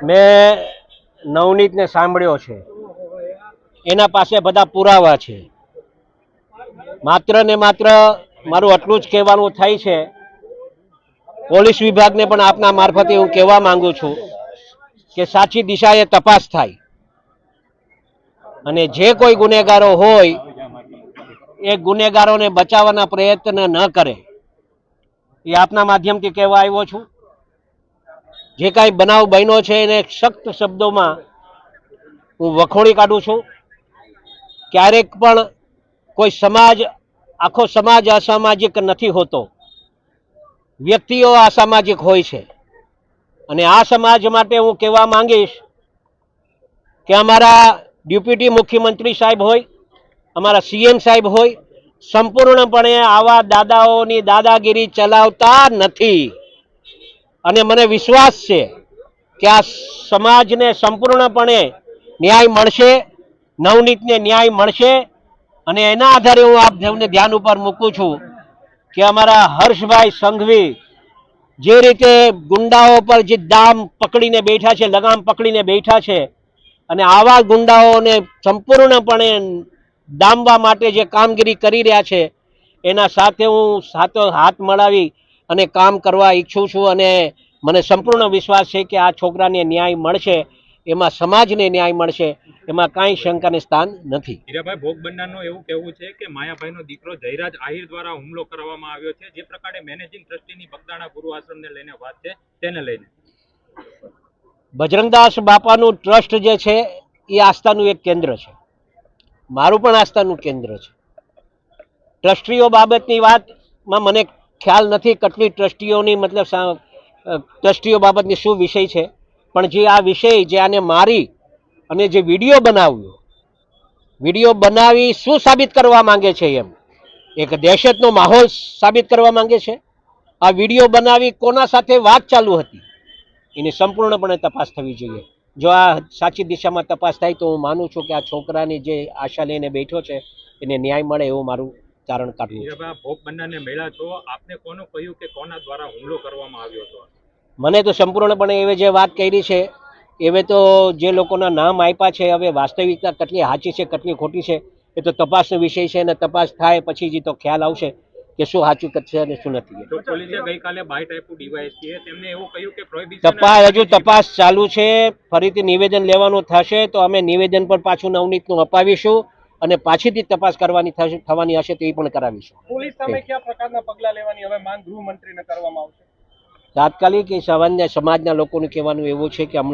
મેં નવનીતને સાંભળ્યો છે, એના પાસે બધા પુરાવા છે. માત્ર ને માત્ર મારું આટલું જ કહેવાનું થાય છે. પોલીસ વિભાગને પણ આપના મારફતે હું કહેવા માંગુ છું કે સાચી દિશાએ તપાસ થાય અને જે કોઈ ગુનેગારો હોય એ ગુનેગારોને બચાવવાના પ્રયત્ન ન કરે, એ આપના માધ્યમથી કહેવા આવ્યો છું. જે કાંઈ બનાવ બન્યો છે એને સખ્ત શબ્દોમાં હું વખોડી કાઢું છું. ક્યારેક પણ કોઈ સમાજ, આખો સમાજ અસામાજિક નથી હોતો, વ્યક્તિઓ અસામાજિક હોય છે. અને આ સમાજ માટે હું કહેવા માંગીશ કે અમારા ડેપ્યુટી મુખ્યમંત્રી સાહેબ હોય, અમારા સીએમ સાહેબ હોય, સંપૂર્ણપણે આવા દાદાઓની દાદાગીરી ચલાવતા નથી. અને મને વિશ્વાસ છે કે આ સમાજને સંપૂર્ણપણે ન્યાય મળશે, નવનીતને ન્યાય મળશે. અને એના આધારે હું આપ સૌને ધ્યાન ઉપર મૂકું છું કે અમારા હર્ષભાઈ સંઘવી જે રીતે ગુંડાઓ પર જે દામ પકડીને બેઠા છે, લગામ પકડીને બેઠા છે, અને આવા ગુંડાઓને સંપૂર્ણપણે ડામવા માટે જે કામગીરી કરી રહ્યા છે, એના સાથે હું સાથો હાથ મળાવી અને કામ કરવા ઈચ્છું છું. અને મને સંપૂર્ણ વિશ્વાસ છે કે આ છોકરાને ન્યાય મળશે, એમાં સમાજને ન્યાય મળશે, એમાં કાંઈ શંકાને સ્થાન નથી. હીરાભાઈ, ભોગ બનનારનું એવું કહેવું છે કે માયાભાઈનો દીકરો જયરાજ આહિર દ્વારા હુમલો કરવામાં આવ્યો છે. જે પ્રકારે મેનેજિંગ ટ્રસ્ટીની બગદાણા ગુરુ આશ્રમને લઈને વાત છે, તેને લઈને બજરંગદાસ બાપાનું ટ્રસ્ટ જે છે એ આસ્થાનું એક કેન્દ્ર છે, મારું પણ આસ્થાનું કેન્દ્ર છે. ટ્રસ્ટીઓ બાબતની વાતમાં મને ખ્યાલ નથી કેટલી ટ્રસ્ટીઓની મતલબ ટ્રસ્ટીઓ બાબતની શું વિષય છે, પણ જે આ વિષય જે આને મારી અને જે વિડીયો બનાવ્યો, વિડીયો બનાવી શું સાબિત કરવા માંગે છે? એમ એક દહેશતનો માહોલ સાબિત કરવા માંગે છે. આ વિડીયો બનાવી કોના સાથે વાત ચાલુ હતી એની સંપૂર્ણપણે તપાસ થવી જોઈએ. જો આ સાચી દિશામાં તપાસ થાય તો હું માનું છું કે આ છોકરાની જે આશા લઈને બેઠો છે એને ન્યાય મળે એવું મારું તારણ કાઢવું છે. ભોગ બનનારને મળ્યા છો, આપને કોનું કહ્યું કે કોના દ્વારા હુમલો કરવામાં આવ્યો હતો? મને તો સંપૂર્ણપણે એવે જે વાત કરી છે એવે તો જે લોકોના નામ આપ્યા છે, હવે વાસ્તવિકતા કેટલી સાચી છે કેટલી ખોટી છે એ તો તપાસનો વિષય છે, અને તપાસ થાય પછી જ તો ખ્યાલ આવશે કે શું સાચું છે અને શું નથી. તો પોલીસે ગઈકાલે બાઇટ આપ્યું ડીવાયએસપીએ, તેમને એવું કહ્યું કે તપાસ હજુ તપાસ ચાલુ છે. ફરીથી નિવેદન લેવાનું થશે તો અમે નિવેદન પર પાછું નવનીતનું અપાવીશું અને પાછીથી તપાસ કરવાની થવાની હશે તો એ પણ કરાવીશું. પોલીસ સામે કયા પ્રકારના પગલાં લેવાની હવે માંગ ગૃહમંત્રીને કરવામાં આવશે? તાત્કાલિક એ સમાજના લોકોને કહેવાનું એવું છે કે હમણાં